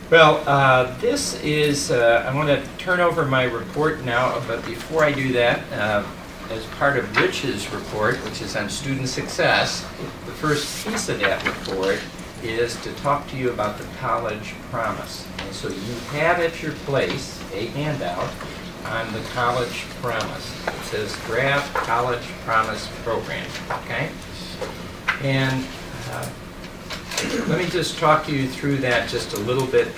Well, this is, I want to turn over my report now, but before I do that, as part of Rich's report, which is on student success, the first piece of that report is to talk to you about the college promise. And so you have at your place a handout on the college promise. It says Draft College Promise Program, okay? And let me just talk to you through that just a little bit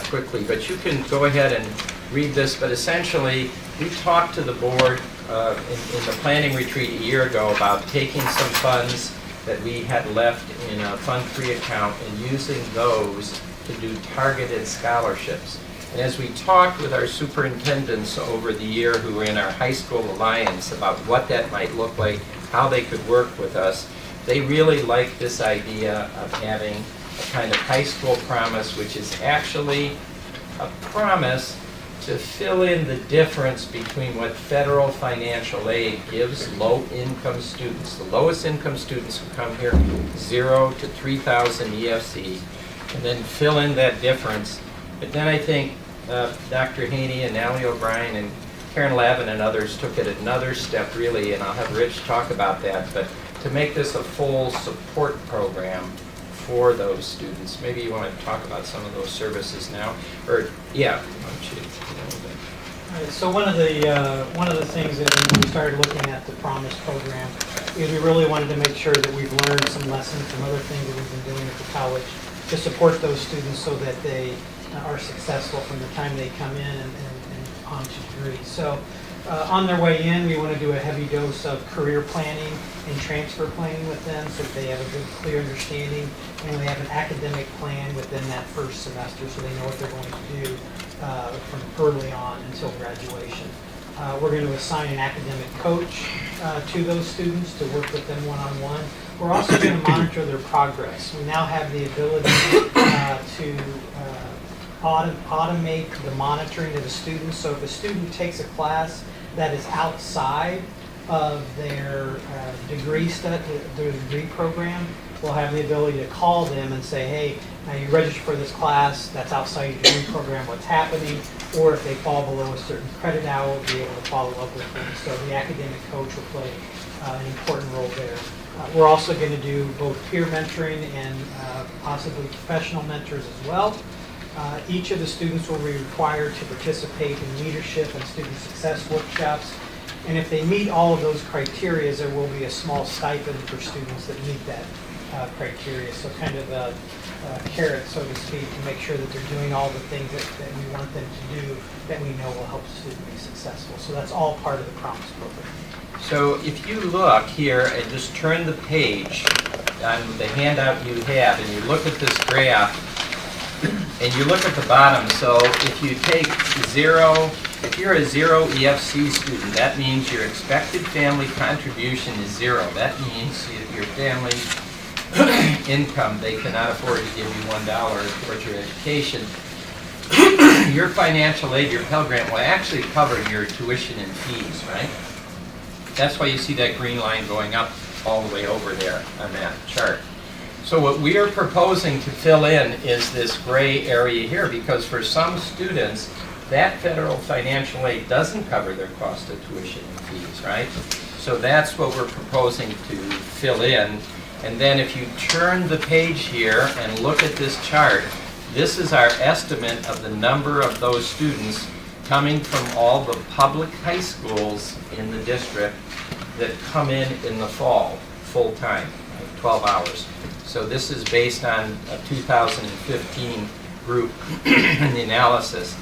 quickly, but you can go ahead and read this. But essentially, we talked to the board in the planning retreat a year ago about taking some funds that we had left in a fund-free account and using those to do targeted scholarships. And as we talked with our superintendents over the year who were in our high school alliance about what that might look like, how they could work with us, they really like this idea of having a kind of high school promise, which is actually a promise to fill in the difference between what federal financial aid gives low-income students. The lowest income students who come here, 0 to 3,000 EFC, and then fill in that difference. But then I think Dr. Haney and Allie O'Brien and Karen Lavin and others took it another step really, and I'll have Rich talk about that, but to make this a full support program for those students. Maybe you want to talk about some of those services now, or yeah, why don't you? All right, so one of the things that when we started looking at the Promise program is we really wanted to make sure that we've learned some lessons from other things that we've been doing at the college to support those students so that they are successful from the time they come in and on to degree. So on their way in, we want to do a heavy dose of career planning and transfer planning with them so that they have a good, clear understanding, and we have an academic plan within that first semester so they know what they're going to do from early on until graduation. We're going to assign an academic coach to those students to work with them one-on-one. We're also going to monitor their progress. We now have the ability to automate the monitoring of the students. So if a student takes a class that is outside of their degree program, we'll have the ability to call them and say, hey, now you registered for this class, that's outside your degree program, what's happening? Or if they fall below a certain credit hour, we'll be able to follow up with them. So the academic coach will play an important role there. We're also going to do both peer mentoring and possibly professional mentors as well. Each of the students will be required to participate in leadership and student success workshops. And if they meet all of those criteria, there will be a small stipend for students that meet that criteria. So kind of a carrot, so to speak, to make sure that they're doing all the things that we want them to do that we know will help the student be successful. So that's all part of the Promise program. So if you look here and just turn the page on the handout you have and you look at this graph and you look at the bottom, so if you take 0, if you're a 0 EFC student, that means your expected family contribution is 0. That means your family income, they cannot afford to give you $1 towards your education. Your financial aid, your Pell Grant, will actually cover your tuition and fees, right? That's why you see that green line going up all the way over there on that chart. So what we are proposing to fill in is this gray area here, because for some students, that federal financial aid doesn't cover their cost of tuition and fees, right? So that's what we're proposing to fill in. And then if you turn the page here and look at this chart, this is our estimate of the number of those students coming from all the public high schools in the district that come in the fall, full time, 12 hours. So this is based on a 2015 group in the analysis.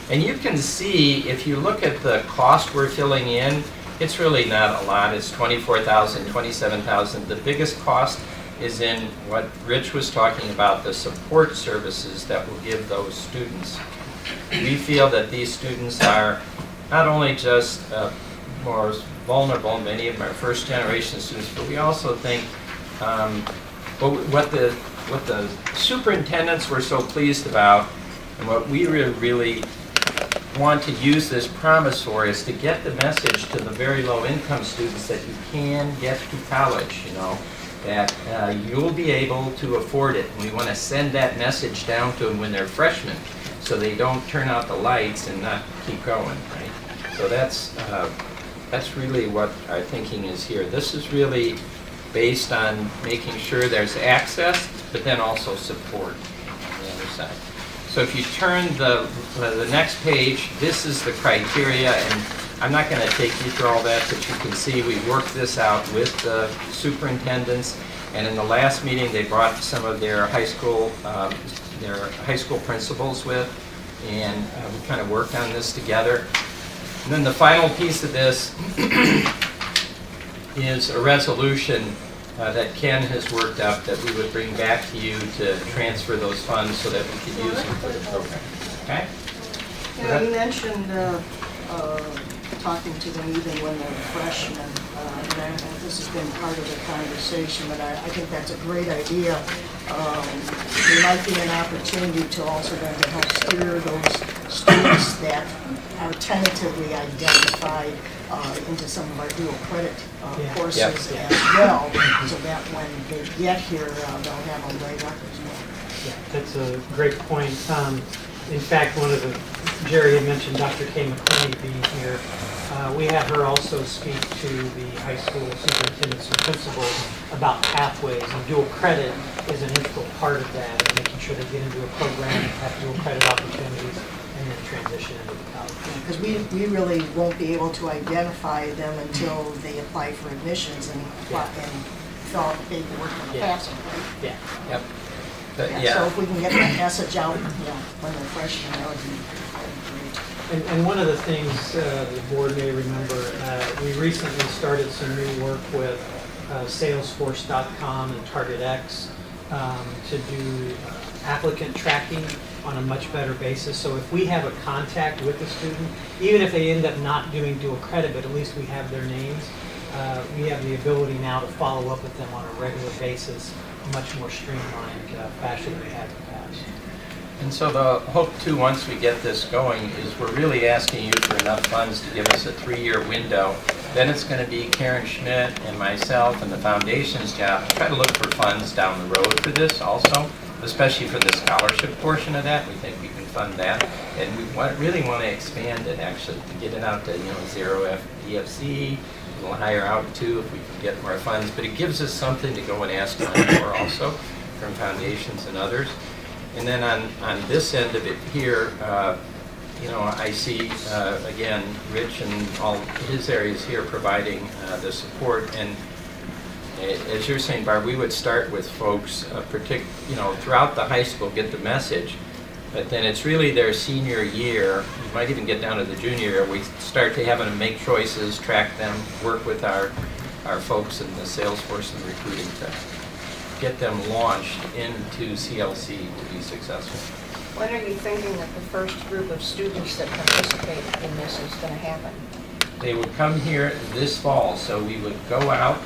And you can see, if you look at the cost we're filling in, it's really not a lot. It's $24,000, $27,000. The biggest cost is in what Rich was talking about, the support services that will give those students. We feel that these students are not only just more vulnerable, many of them are first generation students, but we also think what the superintendents were so pleased about, and what we really want to use this promise for, is to get the message to the very low income students that you can get to college, you know. that you'll be able to afford it. And we want to send that message down to them when they're freshmen, so they don't turn out the lights and not keep going, right? So that's really what our thinking is here. This is really based on making sure there's access, but then also support on the other side. So if you turn the next page, this is the criteria, and I'm not going to take you through all that, but you can see we worked this out with the superintendents, and in the last meeting they brought some of their high school principals with, and we kind of worked on this together. And then the final piece of this is a resolution that Ken has worked up that we would bring back to you to transfer those funds so that we could use them for the program. Okay? Yeah, you mentioned talking to them even when they're freshmen, and this has been part of the conversation, but I think that's a great idea. There might be an opportunity to also then to help steer those students that are tentatively identified into some of our dual credit courses as well, so that when they get here, they'll have a leg up as well. Yeah, that's a great point. In fact, Jerry had mentioned Dr. Kay McClaney being here. We have her also speak to the high school superintendents and principals about pathways, and dual credit is an integral part of that, and making sure they get into a program, have dual credit opportunities, and then transition into the college. Because we really won't be able to identify them until they apply for admissions and fill out the paperwork for the FAFSA, right? Yeah. Yep. So if we can get that message out, when they're freshmen, that would be great. And one of the things the board may remember, we recently started some new work with Salesforce.com and TargetX to do applicant tracking on a much better basis. So if we have a contact with the student, even if they end up not doing dual credit, but at least we have their names, we have the ability now to follow up with them on a regular basis, a much more streamlined fashion than we had in the past. And so the hope too, once we get this going, is we're really asking you for enough funds to give us a 3-year window. Then it's going to be Karen Schmidt and myself and the foundation's job to try to look for funds down the road for this also, especially for the scholarship portion of that. We think we can fund that. And we really want to expand it actually, to get it out to 0 EFC, a little higher out too if we can get more funds. But it gives us something to go and ask for also from foundations and others. And then on this end of it here, I see, again, Rich and all his areas here providing the support. And as you're saying, Barb, we would start with folks, throughout the high school, get the message. But then it's really their senior year, you might even get down to the junior year, we start to having to make choices, track them, work with our folks in the Salesforce and recruiting to get them launched into CLC to be successful. When are you thinking that the first group of students that participate in this is going to happen? They would come here this fall, so we would go out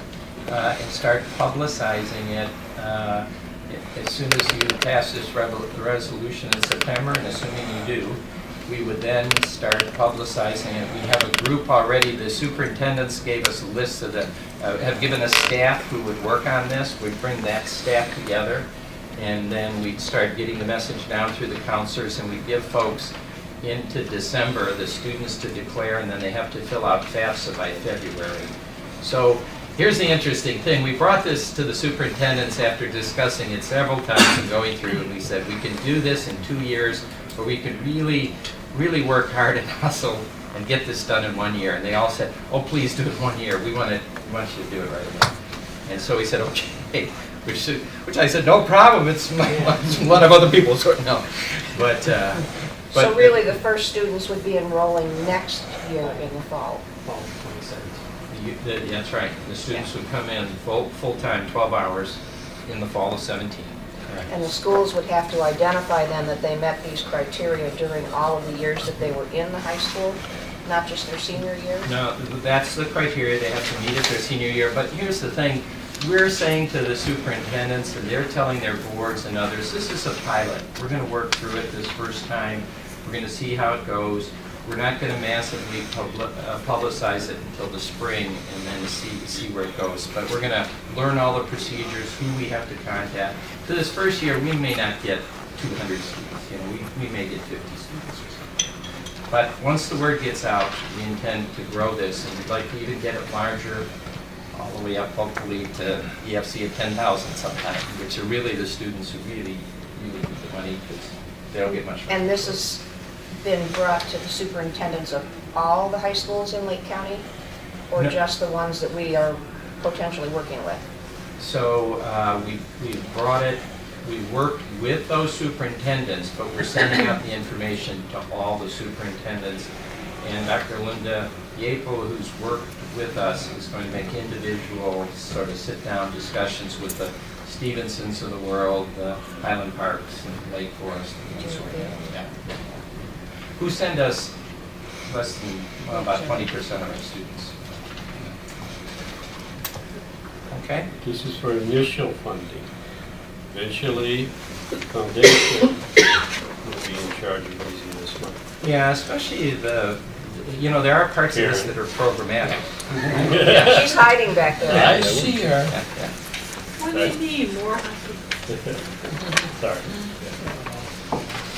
and start publicizing it as soon as you pass this resolution in September, and assuming you do, we would then start publicizing it. We have a group already. The superintendents gave us a list of have given us staff who would work on this. We'd bring that staff together, and then we'd start getting the message down through the counselors, and we'd give folks into December, the students to declare, and then they have to fill out FAFSA by February. So here's the interesting thing. We brought this to the superintendents after discussing it several times and going through, and we said we can do this in 2 years, or we could really, really work hard and hustle and get this done in 1 year. And they all said, oh, please do it 1 year. We want you to do it right away. And so we said, okay, which I said, no problem. It's a lot of other people sort of know. But so really the first students would be enrolling next year in the fall. Fall 2017. That's right. The students would come in full-time, 12 hours in the fall of 17. Correct. And the schools would have to identify then that they met these criteria during all of the years that they were in the high school, not just their senior year? No, that's the criteria. They have to meet it their senior year. But here's the thing. We're saying to the superintendents, and they're telling their boards and others, this is a pilot. We're going to work through it this first time. We're going to see how it goes. We're not going to massively publicize it until the spring and then see where it goes. But we're going to learn all the procedures, who we have to contact. So this first year, we may not get 200 students. You know, we may get 50 students or something. But once the word gets out, we intend to grow this, and we'd like to even get it larger, all the way up, hopefully, to EFC of 10,000 sometime, which are really the students who really need the money because they don't get much money. And this has been brought to the superintendents of all the high schools in Lake County, or No. just the ones that we are potentially working with? So we brought it, we worked with those superintendents, but we're sending out the information to all the superintendents. And Dr. Linda Yapo, who's worked with us, is going to make individual sort of sit-down discussions with the Stevensons of the world, the Highland Parks and Lake Forest and that sort of thing. Yeah. Who send us less than, well, about 20% of our students. Okay? This is for initial funding. Eventually, the foundation will be in charge of raising this money. Yeah, especially you know, there are parts of this that are programmatic. She's hiding back there. I see her. Yeah, yeah. What do you need, more? Sorry.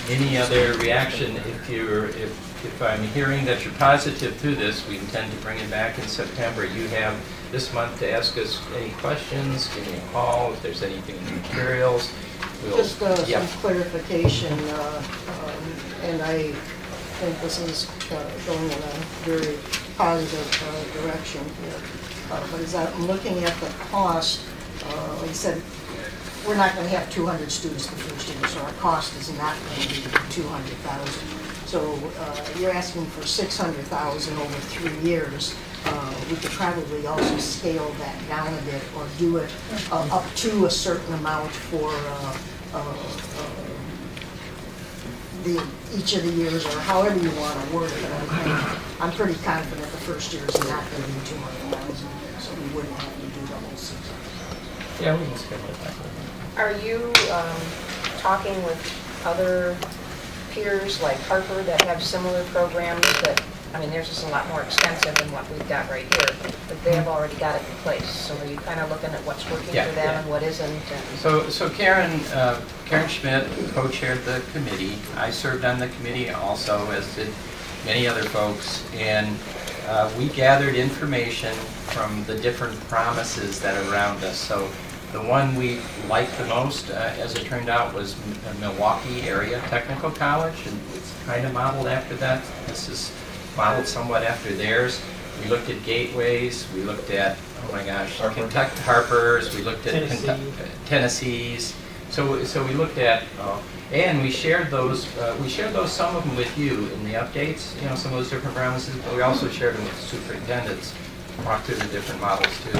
Any other reaction? If I'm hearing that you're positive to this, we intend to bring it back in September. You have this month to ask us any questions, give me a call if there's anything in the materials. Just Yeah. some clarification, and I think this is going in a very positive direction here. But as I'm looking at the cost, like I said, we're not going to have 200 students the first year, so our cost is not going to be 200,000. So you're asking for 600,000 over 3 years. We could probably also scale that down a bit or do it up to a certain amount for each of the years, or however you want to word it. I'm pretty confident the first year is not going to be 200,000, so we wouldn't have to do the whole 600,000. Yeah, we can schedule it that way. Are you talking with other peers like Harper that have similar programs that, I mean, theirs is a lot more extensive than what we've got right here, but they have already got it in place. So are you kind of looking at what's working Yeah, for them yeah. and what isn't? And So Karen Schmidt co-chaired the committee. I served on the committee also, as did many other folks, and we gathered information from the different promises that are around us. So the one we liked the most, as it turned out, was Milwaukee Area Technical College, and it's kind of modeled after that. This is modeled somewhat after theirs. We looked at gateways, we looked at, oh my gosh, Kentucky Harpers, we looked at Tennessee's. So we looked at, and we shared those, some of them with you in the updates, you know, some of those different promises, but we also shared them with the superintendents, walked through the different models too.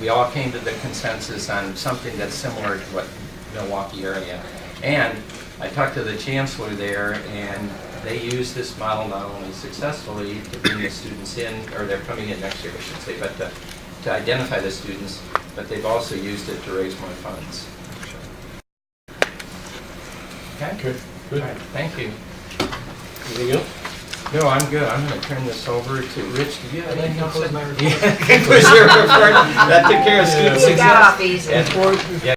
We all came to the consensus on something that's similar to what Milwaukee area. And I talked to the chancellor there, and they use this model not only successfully to bring the students in, or they're coming in next year, I should say, but to identify the students, but they've also used it to raise more funds. Okay? Good. All Good. right, thank you. Anything else? No, I'm good. I'm going to turn this over to Rich. Do you have anything else? Concludes my report. Yeah, concludes your report. That took care of student you got success. off easy. And- yeah.